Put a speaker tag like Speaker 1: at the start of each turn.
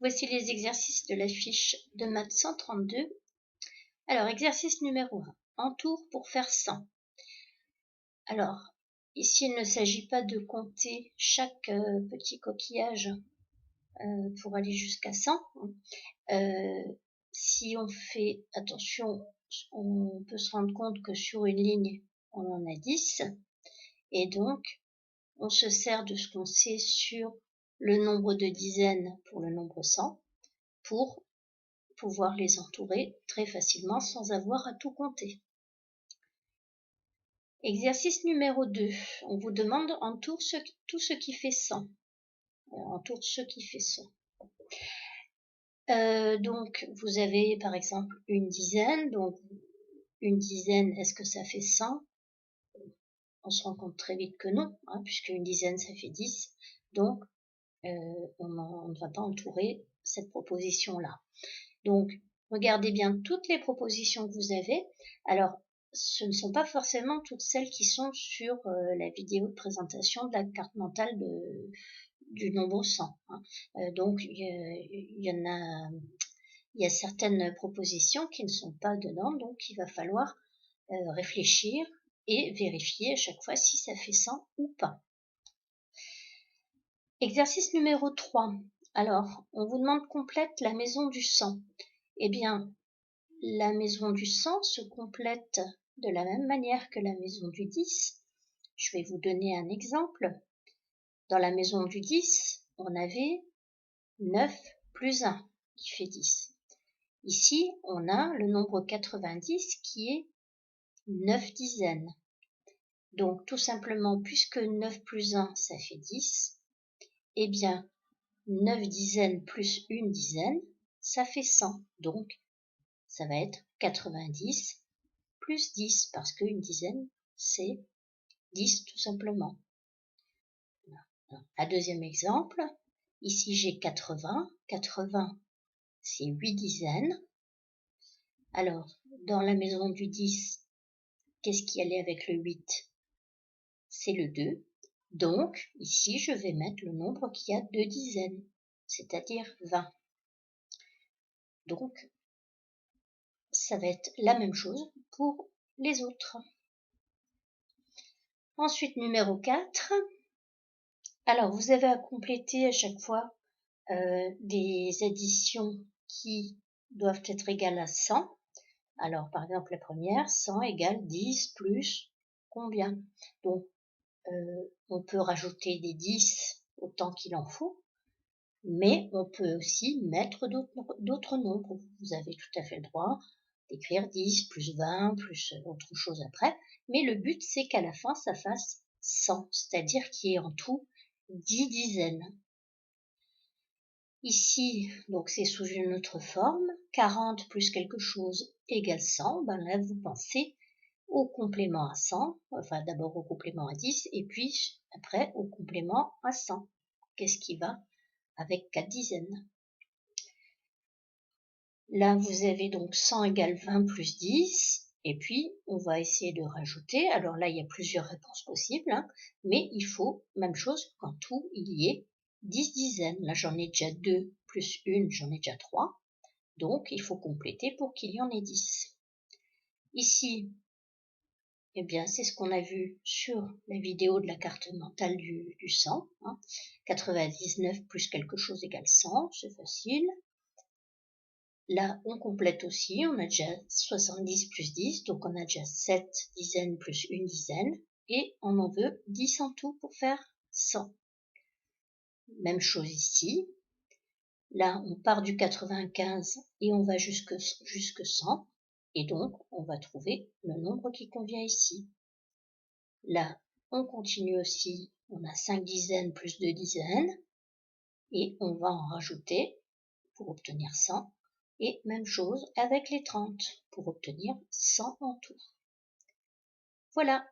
Speaker 1: Voici les exercices de la fiche de maths 132. Alors, exercice numéro 1. Entoure pour faire 100. Alors, ici, il ne s'agit pas de compter chaque petit coquillage pour aller jusqu'à 100. Si on fait attention, on peut se rendre compte que sur une ligne, on en a 10. Et donc, on se sert de ce qu'on sait sur le nombre de dizaines pour le nombre 100 pour pouvoir les entourer très facilement sans avoir à tout compter. Exercice numéro 2. On vous demande entoure tout ce qui fait 100. Entoure ce qui fait 100. Donc, vous avez par exemple une dizaine. Donc, une dizaine, est-ce que ça fait 100? On se rend compte très vite que non, puisque une dizaine, ça fait 10. Donc, on ne va pas entourer cette proposition-là. Donc, regardez bien toutes les propositions que vous avez. Alors, ce ne sont pas forcément toutes celles qui sont sur la vidéo de présentation de la carte mentale du nombre 100. Donc, il y a certaines propositions qui ne sont pas dedans, donc il va falloir réfléchir et vérifier à chaque fois si ça fait 100 ou pas. Exercice numéro 3. Alors, on vous demande complète la maison du 100. Eh bien, la maison du 100 se complète de la même manière que la maison du 10. Je vais vous donner un exemple. Dans la maison du 10, on avait 9 plus 1 qui fait 10. Ici, on a le nombre 90 qui est 9 dizaines. Donc, tout simplement, puisque 9 plus 1, ça fait 10, eh bien, 9 dizaines plus une dizaine, ça fait 100. Donc, ça va être 90 plus 10, parce qu'une dizaine, c'est 10 tout simplement. Un deuxième exemple, ici j'ai 80. 80, c'est 8 dizaines. Alors, dans la maison du 10, qu'est-ce qui allait avec le 8? C'est le 2. Donc, ici, je vais mettre le nombre qui a 2 dizaines, c'est-à-dire 20. Donc, ça va être la même chose pour les autres. Ensuite, numéro 4. Alors, vous avez à compléter à chaque fois des additions qui doivent être égales à 100. Alors, par exemple, la première, 100 égale 10 plus combien? Donc, on peut rajouter des 10 autant qu'il en faut, mais on peut aussi mettre d'autres nombres. Vous avez tout à fait le droit d'écrire 10 plus 20 plus autre chose après, mais le but, c'est qu'à la fin, ça fasse 100, c'est-à-dire qu'il y ait en tout 10 dizaines. Ici, donc c'est sous une autre forme, 40 plus quelque chose égale 100, ben là vous pensez au complément à 100, enfin d'abord au complément à 10 et puis après au complément à 100. Qu'est-ce qui va avec 4 dizaines? Là vous avez donc 100 égale 20 plus 10 et puis on va essayer de rajouter, alors là il y a plusieurs réponses possibles, mais il faut, même chose, qu'en tout il y ait 10 dizaines. Là j'en ai déjà 2 plus 1, j'en ai déjà 3. Donc, il faut compléter pour qu'il y en ait 10. Ici, eh bien, c'est ce qu'on a vu sur la vidéo de la carte mentale du 100. 99 plus quelque chose égale 100, c'est facile. Là, on complète aussi, on a déjà 70 plus 10, donc on a déjà 7 dizaines plus une dizaine, et on en veut 10 en tout pour faire 100. Même chose ici. Là, on part du 95 et on va jusque 100. Et donc, on va trouver le nombre qui convient ici. Là, on continue aussi. On a 5 dizaines plus 2 dizaines. Et on va en rajouter pour obtenir 100. Et même chose avec les 30 pour obtenir 100 en tout. Voilà.